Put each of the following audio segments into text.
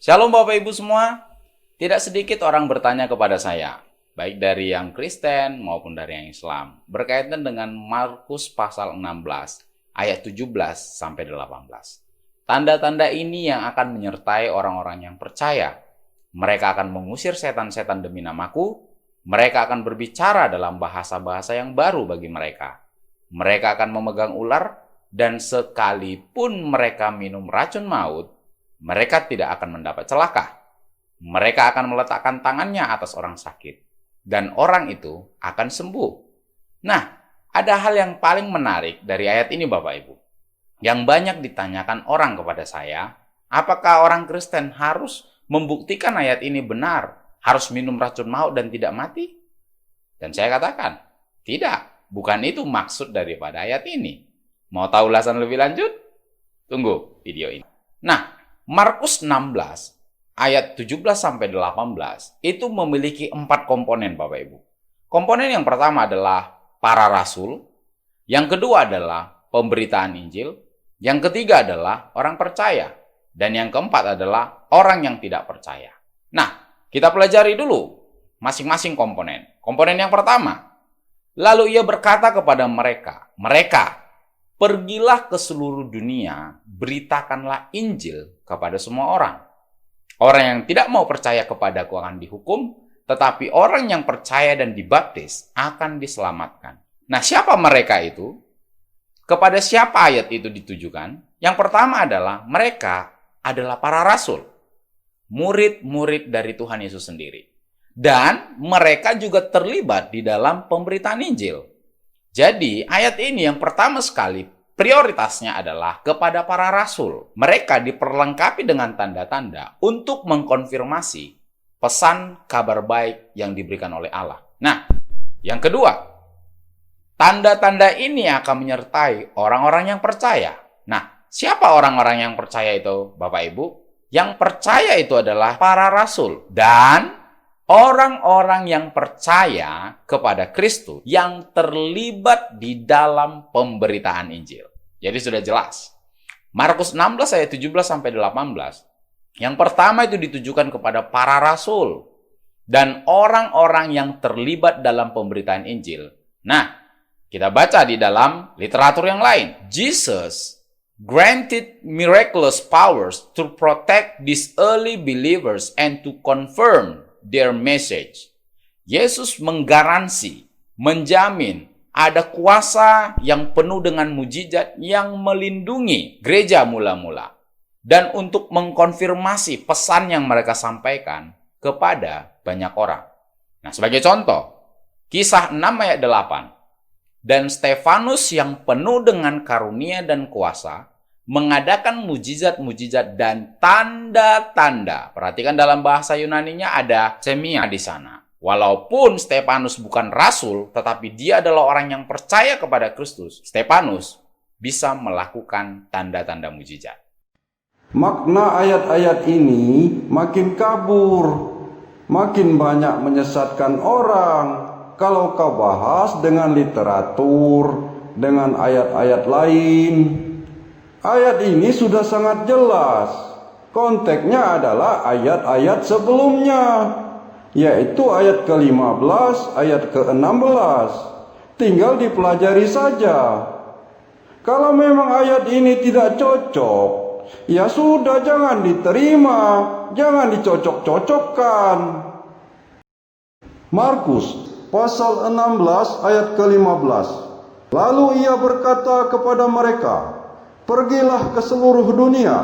Shalom Bapak Ibu semua. Tidak sedikit orang bertanya kepada saya, baik dari yang Kristen maupun dari yang Islam, berkaitan dengan Markus pasal 16 ayat 17 sampai 18. Tanda-tanda ini yang akan menyertai orang-orang yang percaya. Mereka akan mengusir setan-setan demi namaku. Mereka akan berbicara dalam bahasa-bahasa yang baru bagi mereka. Mereka akan memegang ular, dan sekalipun mereka minum racun maut, mereka tidak akan mendapat celaka. Mereka akan meletakkan tangannya atas orang sakit, dan orang itu akan sembuh. Nah, ada hal yang paling menarik dari ayat ini Bapak Ibu. Yang banyak ditanyakan orang kepada saya, apakah orang Kristen harus membuktikan ayat ini benar, harus minum racun maut dan tidak mati? Dan saya katakan, tidak, bukan itu maksud daripada ayat ini. Mau tahu ulasan lebih lanjut? Tunggu video ini. Nah, Markus 16 ayat 17-18 itu memiliki 4 komponen Bapak Ibu. Komponen yang pertama adalah para rasul, yang kedua adalah pemberitaan Injil, yang ketiga adalah orang percaya, dan yang keempat adalah orang yang tidak percaya. Nah, kita pelajari dulu masing-masing komponen. Komponen yang pertama, lalu ia berkata kepada mereka, pergilah ke seluruh dunia, beritakanlah Injil kepada semua orang. Orang yang tidak mau percaya kepadaku akan dihukum, tetapi orang yang percaya dan dibaptis akan diselamatkan. Nah, siapa mereka itu? Kepada siapa ayat itu ditujukan? Yang pertama adalah mereka adalah para rasul, murid-murid dari Tuhan Yesus sendiri. Dan mereka juga terlibat di dalam pemberitaan Injil. Jadi, ayat ini yang pertama sekali prioritasnya adalah kepada para rasul. Mereka diperlengkapi dengan tanda-tanda untuk mengkonfirmasi pesan kabar baik yang diberikan oleh Allah. Nah, yang kedua, tanda-tanda ini akan menyertai orang-orang yang percaya. Nah, siapa orang-orang yang percaya itu, Bapak Ibu? Yang percaya itu adalah para rasul dan orang-orang yang percaya kepada Kristus yang terlibat di dalam pemberitaan Injil. Jadi sudah jelas. Markus 16 ayat 17-18. Yang pertama itu ditujukan kepada para rasul dan orang-orang yang terlibat dalam pemberitaan Injil. Nah, kita baca di dalam literatur yang lain. Jesus granted miraculous powers to protect these early believers and to confirm their message. Yesus menggaransi, menjamin ada kuasa yang penuh dengan mujizat yang melindungi gereja mula-mula dan untuk mengkonfirmasi pesan yang mereka sampaikan kepada banyak orang. Nah, sebagai contoh, Kisah 6 ayat 8. Dan Stefanus yang penuh dengan karunia dan kuasa mengadakan mujizat-mujizat dan tanda-tanda. Perhatikan dalam bahasa Yunaninya ada semia di sana. Walaupun Stefanus bukan rasul, tetapi dia adalah orang yang percaya kepada Kristus. Stefanus bisa melakukan tanda-tanda mujizat. Makna ayat-ayat ini makin kabur, makin banyak menyesatkan orang. Kalau kau bahas dengan literatur, dengan ayat-ayat lain, ayat ini sudah sangat jelas. Konteksnya adalah ayat-ayat sebelumnya, yaitu ayat ke-15, ayat ke-16. Tinggal dipelajari saja. Kalau memang ayat ini tidak cocok, ya sudah, jangan diterima, jangan dicocok-cocokkan. Markus pasal 16 ayat ke-15. Lalu ia berkata kepada mereka, pergilah ke seluruh dunia,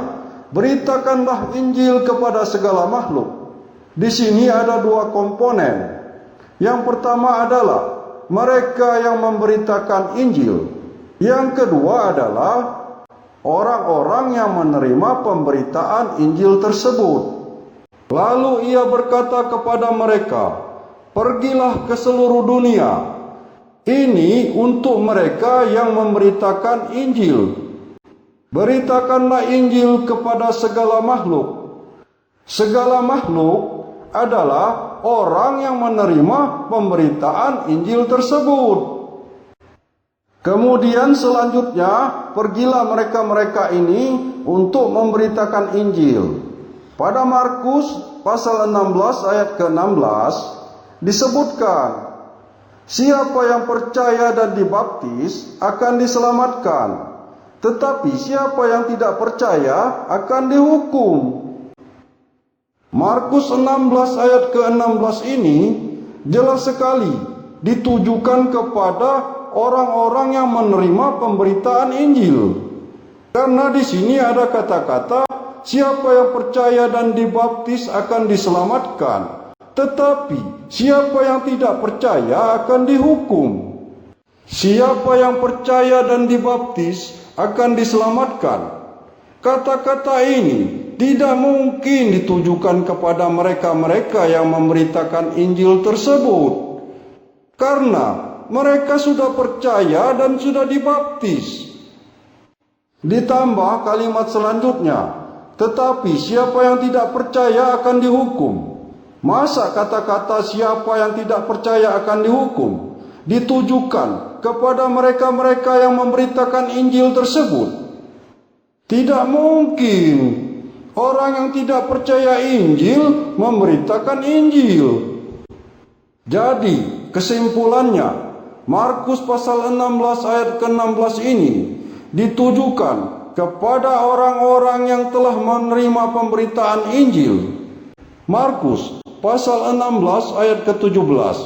beritakanlah Injil kepada segala makhluk. Di sini ada 2 komponen. Yang pertama adalah mereka yang memberitakan Injil. Yang kedua adalah orang-orang yang menerima pemberitaan Injil tersebut. Lalu ia berkata kepada mereka, pergilah ke seluruh dunia. Ini untuk mereka yang memberitakan Injil. Beritakanlah Injil kepada segala makhluk. Segala makhluk adalah orang yang menerima pemberitaan Injil tersebut. Kemudian selanjutnya, pergilah mereka-mereka ini untuk memberitakan Injil. Pada Markus pasal 16 ayat ke-16 disebutkan, siapa yang percaya dan dibaptis akan diselamatkan, tetapi siapa yang tidak percaya akan dihukum. Markus 16 ayat ke-16 ini jelas sekali ditujukan kepada orang-orang yang menerima pemberitaan Injil. Karena di sini ada kata-kata siapa yang percaya dan dibaptis akan diselamatkan, tetapi siapa yang tidak percaya akan dihukum. Siapa yang percaya dan dibaptis akan diselamatkan. Kata-kata ini tidak mungkin ditujukan kepada mereka-mereka yang memberitakan Injil tersebut, karena mereka sudah percaya dan sudah dibaptis. Ditambah kalimat selanjutnya, tetapi siapa yang tidak percaya akan dihukum. Masa kata-kata siapa yang tidak percaya akan dihukum ditujukan kepada mereka-mereka yang memberitakan Injil tersebut? Tidak mungkin orang yang tidak percaya Injil memberitakan Injil. Jadi kesimpulannya, Markus pasal 16 ayat ke-16 ini ditujukan kepada orang-orang yang telah menerima pemberitaan Injil. Markus pasal 16 ayat ke-17.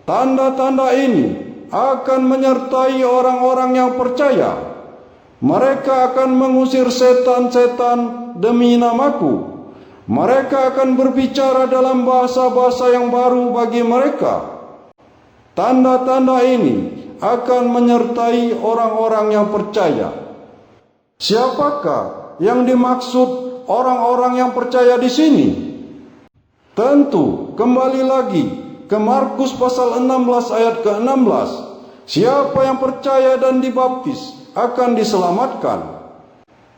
Tanda-tanda ini akan menyertai orang-orang yang percaya. Mereka akan mengusir setan-setan demi namaku. Mereka akan berbicara dalam bahasa-bahasa yang baru bagi mereka. Tanda-tanda ini akan menyertai orang-orang yang percaya. Siapakah yang dimaksud orang-orang yang percaya di sini? Tentu kembali lagi ke Markus pasal 16 ayat ke-16. Siapa yang percaya dan dibaptis akan diselamatkan.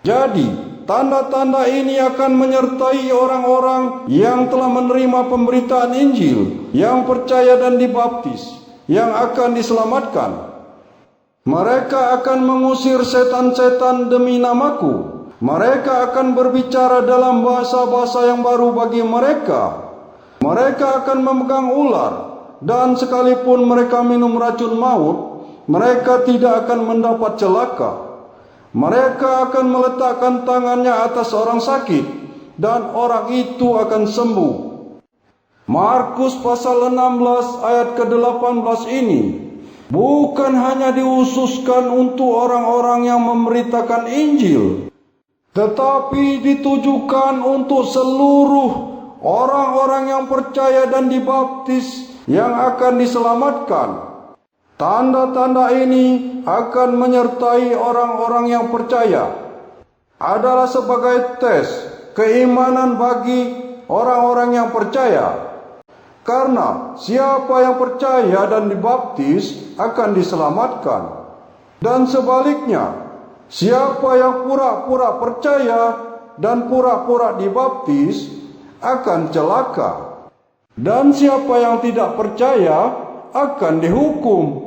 Jadi, tanda-tanda ini akan menyertai orang-orang yang telah menerima pemberitaan Injil, yang percaya dan dibaptis, yang akan diselamatkan. Mereka akan mengusir setan-setan demi namaku. Mereka akan berbicara dalam bahasa-bahasa yang baru bagi mereka. Mereka akan memegang ular, dan sekalipun mereka minum racun maut, mereka tidak akan mendapat celaka. Mereka akan meletakkan tangannya atas orang sakit, dan orang itu akan sembuh. Markus pasal 16 ayat ke-18 ini bukan hanya diususkan untuk orang-orang yang memberitakan Injil, tetapi ditujukan untuk seluruh orang-orang yang percaya dan dibaptis yang akan diselamatkan. Tanda-tanda ini akan menyertai orang-orang yang percaya, adalah sebagai tes keimanan bagi orang-orang yang percaya. Karena siapa yang percaya dan dibaptis akan diselamatkan. Dan sebaliknya, siapa yang pura-pura percaya dan pura-pura dibaptis akan celaka. Dan siapa yang tidak percaya akan dihukum.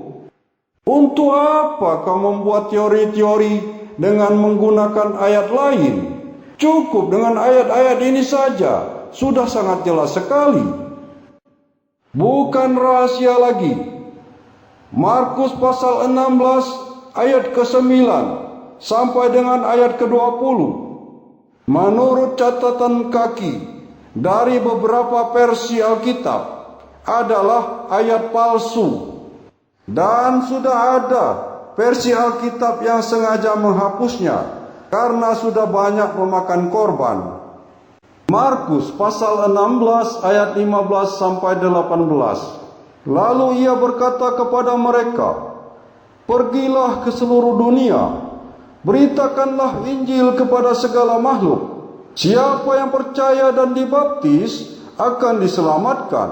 Untuk apa kau membuat teori-teori dengan menggunakan ayat lain? Cukup dengan ayat-ayat ini saja, sudah sangat jelas sekali. Bukan rahasia lagi. Markus pasal 16 ayat ke-9 sampai dengan ayat ke-20. Menurut catatan kaki dari beberapa versi Alkitab adalah ayat palsu. Dan sudah ada versi Alkitab yang sengaja menghapusnya karena sudah banyak memakan korban. Markus pasal 16 ayat 15 sampai 18. Lalu ia berkata kepada mereka, "Pergilah ke seluruh dunia, beritakanlah Injil kepada segala makhluk. Siapa yang percaya dan dibaptis akan diselamatkan,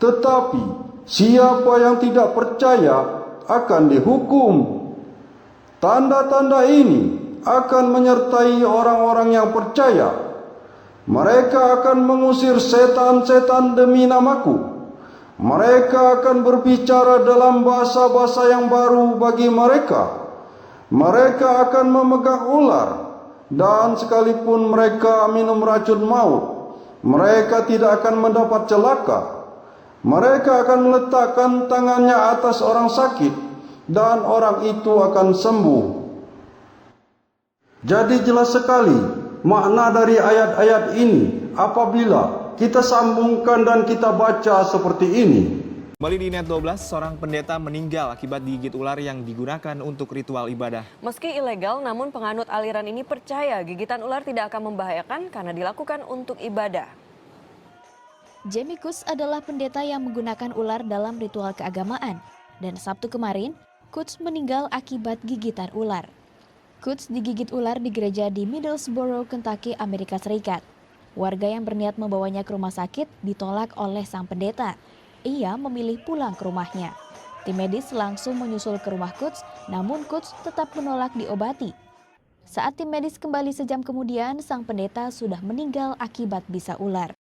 tetapi siapa yang tidak percaya akan dihukum." Tanda-tanda ini akan menyertai orang-orang yang percaya. Mereka akan mengusir setan-setan demi namaku. Mereka akan berbicara dalam bahasa-bahasa yang baru bagi mereka. Mereka akan memegang ular, dan sekalipun mereka minum racun maut, mereka tidak akan mendapat celaka. Mereka akan meletakkan tangannya atas orang sakit, dan orang itu akan sembuh. Jadi jelas sekali makna dari ayat-ayat ini apabila kita sambungkan dan kita baca seperti ini. Kembali di Net 12, seorang pendeta meninggal akibat digigit ular yang digunakan untuk ritual ibadah. Meski ilegal, namun penganut aliran ini percaya gigitan ular tidak akan membahayakan karena dilakukan untuk ibadah. Jamie Coates adalah pendeta yang menggunakan ular dalam ritual keagamaan. Dan Sabtu kemarin, Coates meninggal akibat gigitan ular. Coates digigit ular di gereja di Middlesbrough, Kentucky, Amerika Serikat. Warga yang berniat membawanya ke rumah sakit ditolak oleh sang pendeta. Ia memilih pulang ke rumahnya. Tim medis langsung menyusul ke rumah Coates, namun Coates tetap menolak diobati. Saat tim medis kembali sejam kemudian, sang pendeta sudah meninggal akibat bisa ular.